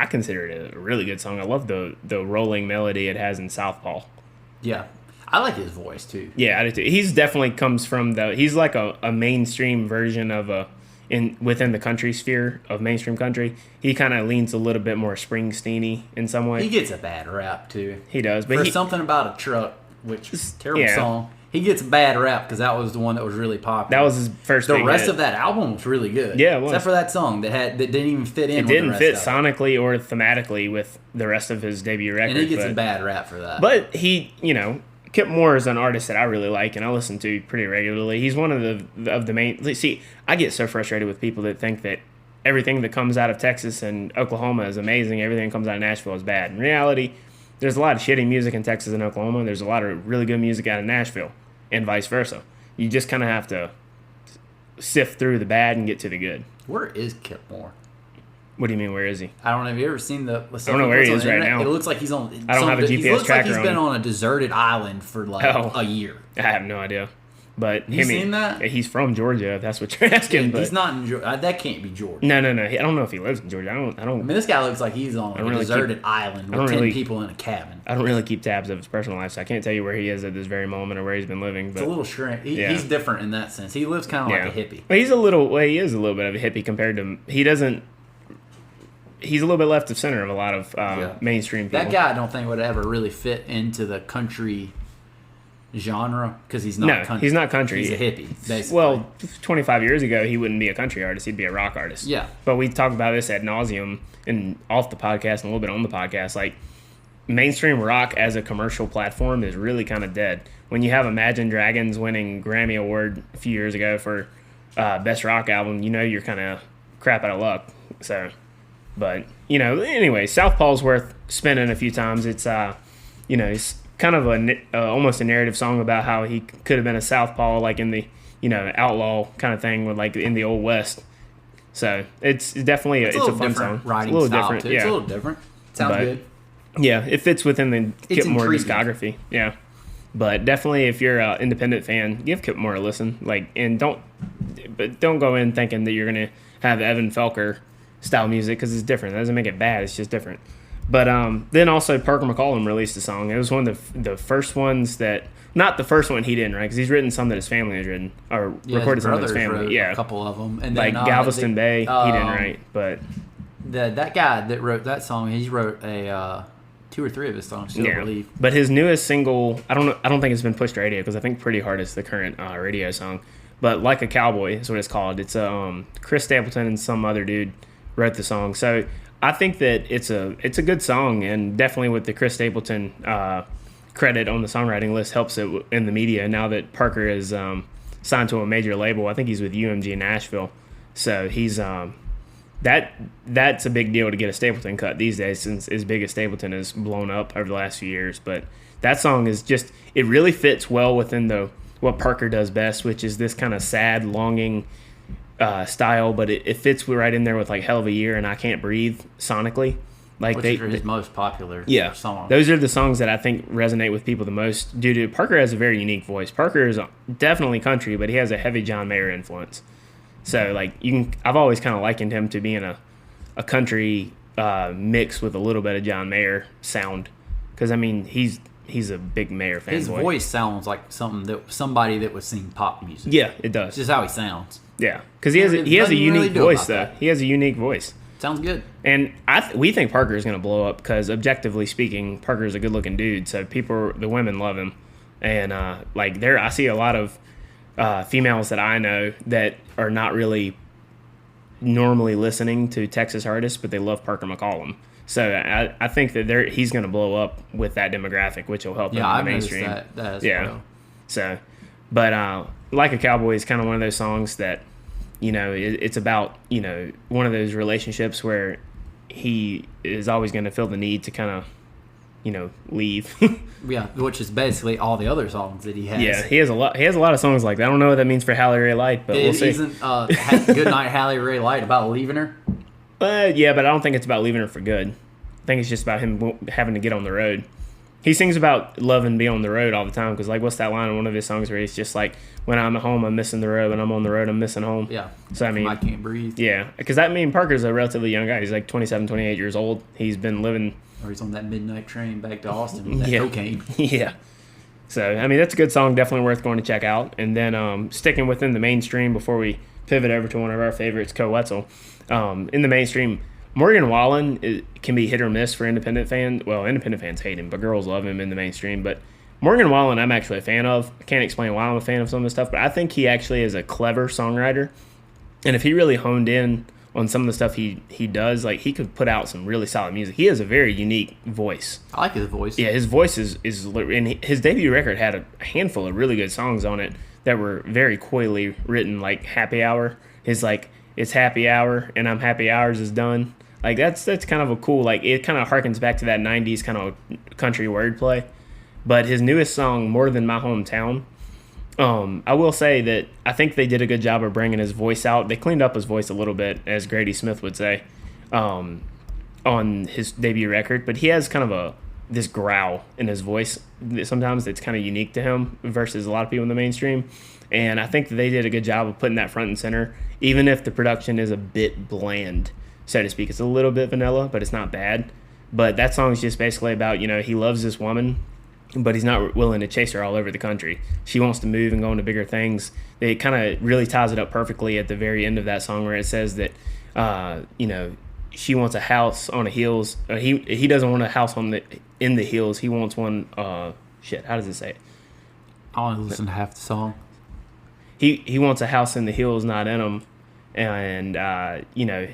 consider it a really good song. I love the rolling melody it has in Southpaw. Yeah. I like his voice too. Yeah, I do too. He's definitely comes from he's like a mainstream version of within the country sphere of mainstream country. He kind of leans a little bit more Springsteen-y in some way. He gets a bad rap too. He does, but something about a truck, which is a terrible song. He gets a bad rap because that was the one that was really popular. That was his first. The rest of that album was really good. Yeah, it was. Except for that song that didn't even fit in. It didn't fit sonically or thematically with the rest of his debut record. And he gets a bad rap for that. But he, Kip Moore is an artist that I really like and I listen to pretty regularly. He's one of the main. See, I get so frustrated with people that think that everything that comes out of Texas and Oklahoma is amazing. Everything that comes out of Nashville is bad. In reality, there's a lot of shitty music in Texas and Oklahoma. There's a lot of really good music out of Nashville, and vice versa. You just kind of have to sift through the bad and get to the good. Where is Kip Moore? What do you mean? Where is he? I don't know. Have you ever seen the? I don't know where he is right now. It looks like he's on. I don't have a GPS He looks like tracker he's on been him. on a deserted island for like a year. I have no idea. But You seen that? He's from Georgia, if that's what you're asking. But He's not in Georgia. That can't be Georgia. No. I don't know if he lives in Georgia. I I mean, this guy looks like he's on a deserted island with 10 people in a cabin. I don't really keep tabs of his personal life, so I can't tell you where he is at this very moment or where he's been living. But It's a little strange. He's different in that sense. He lives kind of like a hippie. Well, he is a little bit of a hippie compared to he's a little bit left of center of a lot of mainstream people. That guy I don't think would ever really fit into the country genre because he's not country. He's not country. He's a hippie, basically. Well, 25 years ago, he wouldn't be a country artist. He'd be a rock artist. Yeah. But we talked about this ad nauseum and off the podcast and a little bit on the podcast. Like, mainstream rock as a commercial platform is really kind of dead. When you have Imagine Dragons winning Grammy Award a few years ago for Best Rock Album, you know you're kind of crap out of luck. So, but, anyway, Southpaw's worth spinning a few times. It's, it's kind of almost a narrative song about how he could have been a southpaw, like in the outlaw kind of thing, with like in the old west. So it's definitely it's a fun song. Writing it's a little style different. Too. Yeah. It's a little different. Sounds good. Yeah, it fits within the Kip Moore intriguing. discography. Yeah, but definitely if you're an independent fan, give Kip Moore a listen. And don't go in thinking that you're gonna have Evan Felker style music because it's different. That doesn't make it bad. It's just different. But then also Parker McCollum released a song. It was one of the first ones that, not the first one he didn't write, because he's written some that his family has written, or recorded some of his family. Wrote Yeah, a couple of them. And like then, Galveston Bay, he didn't write, but that guy that wrote that song, he wrote a 2 or 3 of his songs, I believe. But his newest single, I don't think it's been pushed to radio because I think Pretty Hard is the current radio song. But Like a Cowboy is what it's called. It's Chris Stapleton and some other dude wrote the song. So I think that it's a good song, and definitely with the Chris Stapleton credit on the songwriting list helps it in the media now that Parker is signed to a major label. I think he's with UMG Nashville, so he's that's a big deal to get a Stapleton cut these days, since as big as Stapleton has blown up over the last few years. But that song is just, it really fits well within what Parker does best, which is this kind of sad, longing style, but it fits right in there with like Hell of a Year and I Can't Breathe sonically. Like Which are his most popular songs. Those are the songs that I think resonate with people the most due to Parker has a very unique voice. Parker is definitely country, but he has a heavy John Mayer influence. So like I've always kind of likened him to being a country mix with a little bit of John Mayer sound, because I mean he's a big Mayer fan. His voice sounds like somebody that would sing pop music. Yeah, it does. It's just how he sounds. Yeah, because he has a unique voice though. That. He has a unique voice. Sounds good. And we think Parker is going to blow up because, objectively speaking, Parker is a good-looking dude. So the women love him, and I see a lot of females that I know that are not really normally listening to Texas artists, but they love Parker McCollum. So I think that he's going to blow up with that demographic, which will help him in the mainstream. Yeah, I've noticed that as well. So, but Like a Cowboy is kind of one of those songs that, it's about, one of those relationships where he is always going to feel the need to kind of, leave. Yeah, which is basically all the other songs that he has. Yeah, he has a lot of songs like that. I don't know what that means for Halle Ray Light, but we'll see. Isn't Good Night Halle Ray Light about leaving her? Yeah, but I don't think it's about leaving her for good. I think it's just about him having to get on the road. He sings about loving being on the road all the time, because what's that line in one of his songs where he's just like, when I'm at home, I'm missing the road. When I'm on the road, I'm missing home. Yeah. So I Can't Breathe. Yeah, because Parker's a relatively young guy. He's like 27, 28 years old. He's been living. Or he's on that midnight train back to Austin with that cocaine. Yeah. So, that's a good song. Definitely worth going to check out. And then sticking within the mainstream before we pivot over to one of our favorites, Koe Wetzel. In the mainstream, Morgan Wallen can be hit or miss for independent fans. Well, independent fans hate him, but girls love him in the mainstream. But Morgan Wallen, I'm actually a fan of. I can't explain why I'm a fan of some of this stuff, but I think he actually is a clever songwriter. And if he really honed in on some of the stuff he does, like he could put out some really solid music. He has a very unique voice. I like his voice. Yeah, his voice is and his debut record had a handful of really good songs on it that were very coyly written, like Happy Hour. His like, it's happy hour and I'm happy hours is done. Like that's kind of a cool, like it kind of harkens back to that 90s kind of country wordplay. But his newest song, More Than My Hometown, I will say that I think they did a good job of bringing his voice out. They cleaned up his voice a little bit, as Grady Smith would say, on his debut record. But he has kind of this growl in his voice. Sometimes it's kind of unique to him versus a lot of people in the mainstream. And I think that they did a good job of putting that front and center, even if the production is a bit bland, so to speak. It's a little bit vanilla, but it's not bad. But that song is just basically about, he loves this woman, but he's not willing to chase her all over the country. She wants to move and go into bigger things. It kind of really ties it up perfectly at the very end of that song where it says that, she wants a house on the hills. He doesn't want a house in the hills. He wants one. How does it say it? I want to listen to half the song. He wants a house in the hills, not in them. And,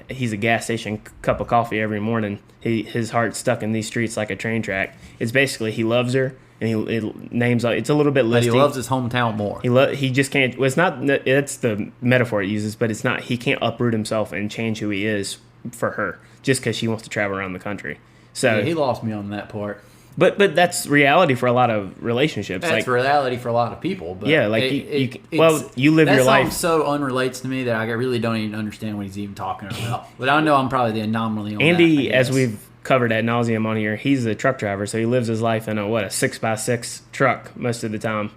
he's a gas station cup of coffee every morning. His heart's stuck in these streets like a train track. It's basically he loves her, and it's a little bit listy. But he loves his hometown more. He just can't, well, it's not, it's the metaphor it uses, but it's not, he can't uproot himself and change who he is for her just because she wants to travel around the country. So yeah, he lost me on that part. But that's reality for a lot of relationships. That's reality for a lot of people. But yeah, like you live your life. That song so unrelates to me that I really don't even understand what he's even talking about. But I know I'm probably the anomaly on Andy, that, as we've covered ad nauseum on here, he's a truck driver, so he lives his life in a 6x6 truck most of the time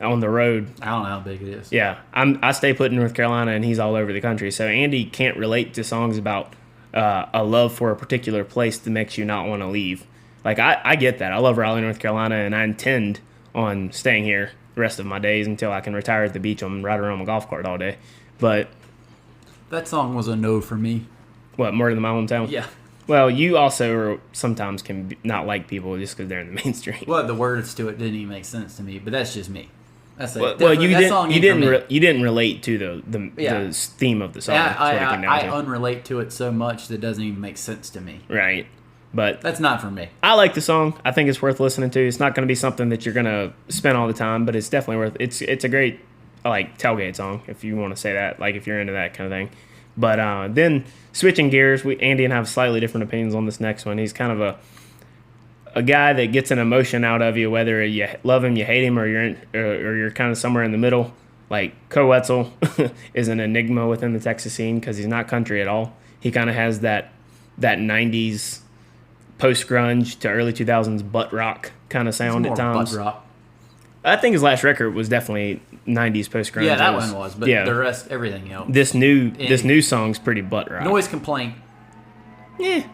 on the road. I don't know how big it is. Yeah, I stay put in North Carolina, and he's all over the country. So Andy can't relate to songs about a love for a particular place that makes you not want to leave. Like, I get that. I love Raleigh, North Carolina, and I intend on staying here the rest of my days until I can retire at the beach and ride around my golf cart all day. But that song was a no for me. What, More Than My Hometown? Yeah. Well, you also sometimes can not like people just because they're in the mainstream. Well, the words to it didn't even make sense to me, but that's just me. You didn't relate to the theme of the song. I unrelate to it so much that it doesn't even make sense to me. Right. But that's not for me. I like the song. I think it's worth listening to. It's not going to be something that you're going to spend all the time, but it's definitely worth. It's a great tailgate song, if you want to say that. Like if you're into that kind of thing. But then switching gears, Andy and I have slightly different opinions on this next one. He's kind of a guy that gets an emotion out of you, whether you love him, you hate him, or you're kind of somewhere in the middle. Like Koe Wetzel is an enigma within the Texas scene because he's not country at all. He kind of has that 90s post-grunge to early 2000s butt rock kind of sound at times. Butt rock. I think his last record was definitely 90s post-grunge. Yeah, that one was, but the rest, everything else. This new song's pretty butt rock. Noise complaint. Yeah.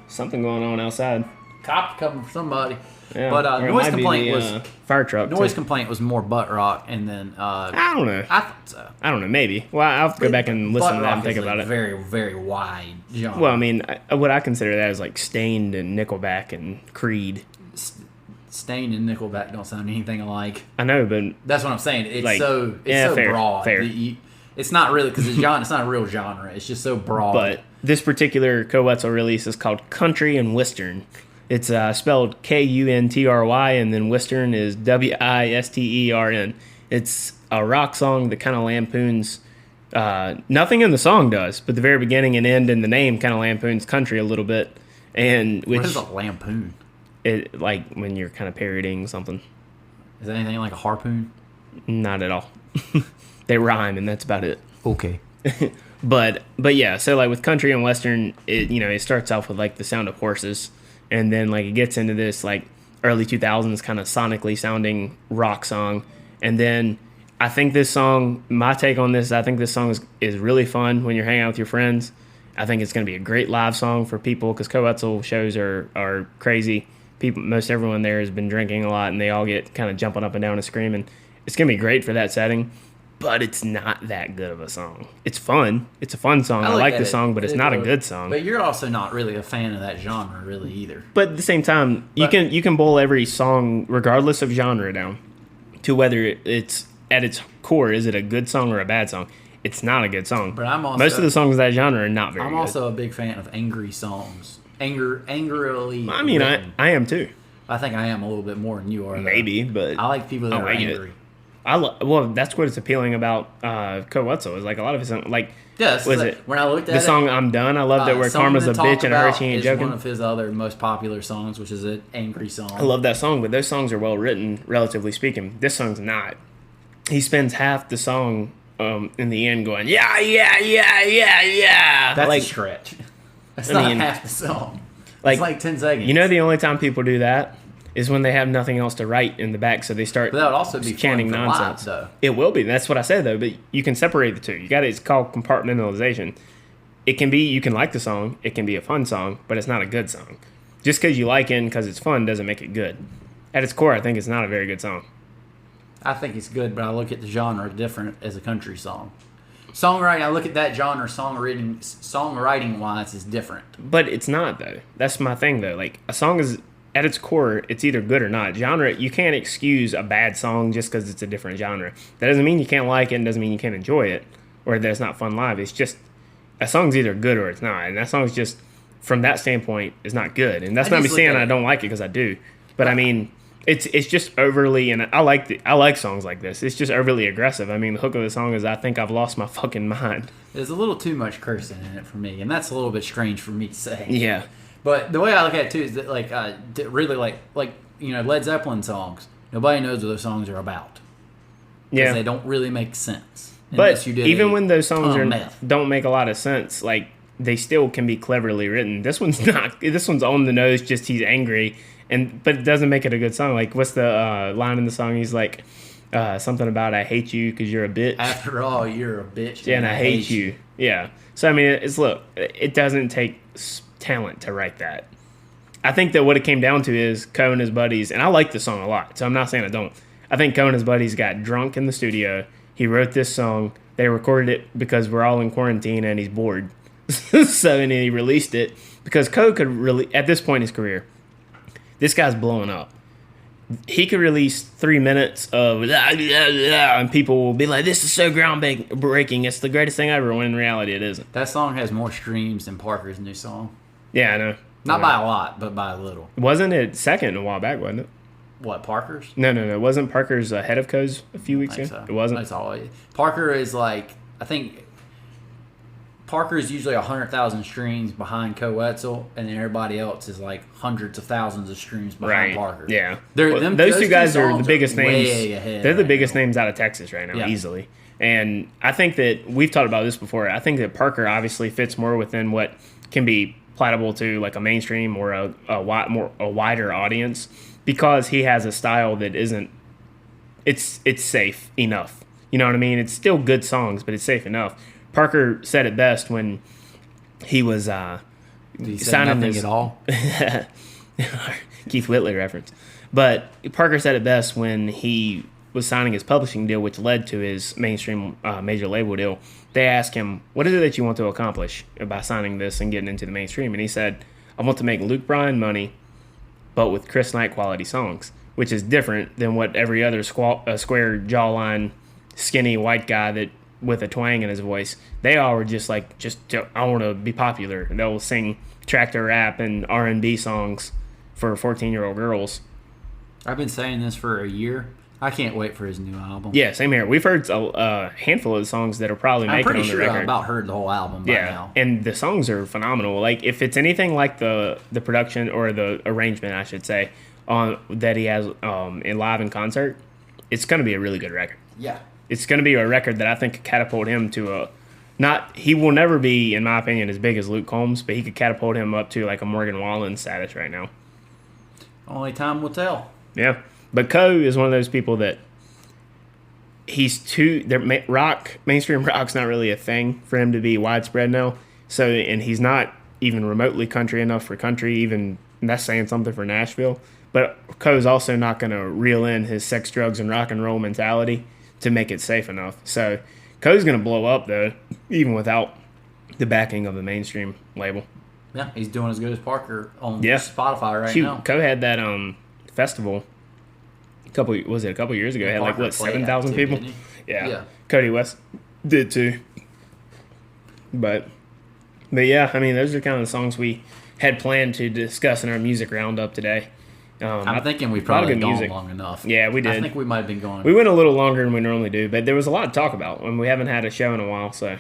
Something going on outside. Cop coming for somebody. Yeah. But noise complaint was fire truck. Noise complaint was more butt rock, and then I don't know. I thought so. I don't know. Maybe. Well, I'll have to go back and listen to that and think about it. Very, very wide genre. Well, I mean, what I consider that is like Stained and Nickelback and Creed. Stained and Nickelback don't sound anything alike. I know, but that's what I'm saying. It's like, so fair, broad. Fair. It's not really because it's not a real genre. It's just so broad. But this particular Koe Wetzel release is called Country and Western. It's spelled Kuntry, and then Western is Wistern. It's a rock song that kind of lampoons. Nothing in the song does, but the very beginning and end and the name kind of lampoons country a little bit. And what is a lampoon? It like when you're kind of parodying something. Is that anything like a harpoon? Not at all. They rhyme, and that's about it. Okay. But yeah, so like with country and western, it starts off with like the sound of horses, and then like it gets into this like early 2000s kind of sonically sounding rock song, and then I think this song, my take on this, I think this song is really fun when you're hanging out with your friends. I think it's going to be a great live song for people because Koe Wetzel shows are crazy. Most everyone there has been drinking a lot, and they all get kind of jumping up and down and screaming. It's going to be great for that setting, but it's not that good of a song. It's fun. It's a fun song. I like the song, but it's not a good song. But you're also not really a fan of that genre, really, either. But at the same time, you can boil every song, regardless of genre, down to whether it's at its core, is it a good song or a bad song? it's not a good song. But I'm also most of the songs of that genre are not very. I'm good. also a big fan of angry songs. Angrily. I mean, I am too. I think I am a little bit more than you are. Maybe, but I like people that are angry. Well, that's what is appealing about Koe Wetzel is like a lot of his songs. Like, yes, was it when I looked at the song "I'm Done"? I loved it where Karma's a bitch and I heard she ain't joking. One of his other most popular songs, which is an angry song. I love that song, but those songs are well written, relatively speaking. This song's not. He spends half the song in the end going, yeah. That's like, a stretch. That's not half the song. It's like 10 seconds. You know, the only time people do that is when they have nothing else to write in the back, so they start but that would also be chanting nonsense. Live, though. It will be. That's what I said, though. But you can separate the two. It's called compartmentalization. It can be, you can like the song, it can be a fun song, but it's not a good song. Just because you like it and because it's fun doesn't make it good. At its core, I think it's not a very good song. I think it's good, but I look at the genre different as a country song. Songwriting, I look at that genre songwriting-wise is different. But it's not, though. That's my thing, though. Like, a song is, at its core, it's either good or not. Genre, you can't excuse a bad song just because it's a different genre. That doesn't mean you can't like it and doesn't mean you can't enjoy it or that it's not fun live. It's just, a song's either good or it's not. And that song's just, from that standpoint, is not good. And that's not me saying I don't like it because I do. But, I mean, it's just overly, and I like songs like this. It's just overly aggressive. I mean, the hook of the song is I think I've lost my fucking mind. There's a little too much cursing in it for me, and that's a little bit strange for me to say. Yeah. But the way I look at it too is that really like Led Zeppelin songs. Nobody knows what those songs are about. Yeah. They don't really make sense. But even when those songs don't make a lot of sense, like they still can be cleverly written. This one's not. This one's on the nose. Just he's angry. But it doesn't make it a good song. Like, what's the line in the song? He's like, something about I hate you because you're a bitch. After all, you're a bitch. Yeah, and I hate you. Yeah. So, I mean, it doesn't take talent to write that. I think that what it came down to is Koe and his buddies, and I like the song a lot, so I'm not saying I don't. I think Koe and his buddies got drunk in the studio. He wrote this song. They recorded it because we're all in quarantine and he's bored. So, and he released it because Koe could really, at this point in his career, this guy's blowing up. He could release 3 minutes of and people will be like, this is so groundbreaking. It's the greatest thing ever, when in reality it isn't. That song has more streams than Parker's new song. Yeah, I know. Not by a lot, but by a little. Wasn't it second a while back, wasn't it? What, Parker's? No. Wasn't Parker's ahead of Koe's a few weeks ago? So. It wasn't? That's all. Parker is like, I think Parker is usually 100,000 streams behind Koe Wetzel, and then everybody else is like hundreds of thousands of streams behind Parker. Yeah. Those two guys are the biggest names. They're the biggest names out of Texas right now, easily. And I think that we've talked about this before. I think that Parker obviously fits more within what can be palatable to like a mainstream or a wider audience because he has a style that isn't. It's safe enough. You know what I mean? It's still good songs, but it's safe enough. Parker said it best when he was Did he say signing nothing at all? Keith Whitley reference. But Parker said it best when he was signing his publishing deal, which led to his mainstream major label deal. They asked him, what is it that you want to accomplish by signing this and getting into the mainstream? And he said, I want to make Luke Bryan money, but with Chris Knight quality songs, which is different than what every other square jawline, skinny white guy that with a twang in his voice. They all were just like, I want to be popular. They'll sing tractor rap and R&B songs for 14-year-old girls. I've been saying this for a year. I can't wait for his new album. Yeah, same here. We've heard a handful of the songs that are probably making on the record. I'm pretty sure I've about heard the whole album by now. And the songs are phenomenal. Like, if it's anything like the production or the arrangement, I should say, that he has in live and concert, it's going to be a really good record. Yeah. It's going to be a record that I think could catapult him to he will never be, in my opinion, as big as Luke Combs, but he could catapult him up to like a Morgan Wallen status right now. Only time will tell. Yeah. But Koe is one of those people that mainstream rock's not really a thing for him to be widespread now. So, and he's not even remotely country enough for country, even that's saying something for Nashville. But Koe's also not going to reel in his sex, drugs, and rock and roll mentality to make it safe enough. So Koe's going to blow up, though, even without the backing of the mainstream label. Yeah, he's doing as good as Parker on Spotify right now. Koe had that festival a couple years ago? It had like, what, 7,000 people? Yeah. Koe West did, too. But yeah, I mean, those are kind of the songs we had planned to discuss in our music roundup today. I'm thinking we a lot of probably good gone music. long enough. Yeah, we did. I think we might have been going. We went a little longer than we normally do, but there was a lot to talk about, and we haven't had a show in a while. So,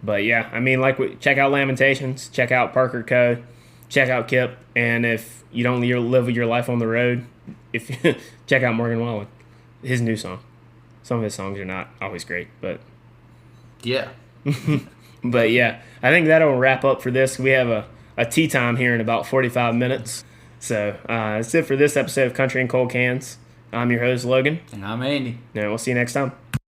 but yeah, I mean, check out Lamentations, check out Parker Koe, check out Kip, and if you don't live your life on the road, check out Morgan Wallen, his new song. Some of his songs are not always great, but yeah. But yeah, I think that'll wrap up for this. We have a tea time here in about 45 minutes. So that's it for this episode of Country and Cold Cans. I'm your host, Logan. And I'm Andy. And we'll see you next time.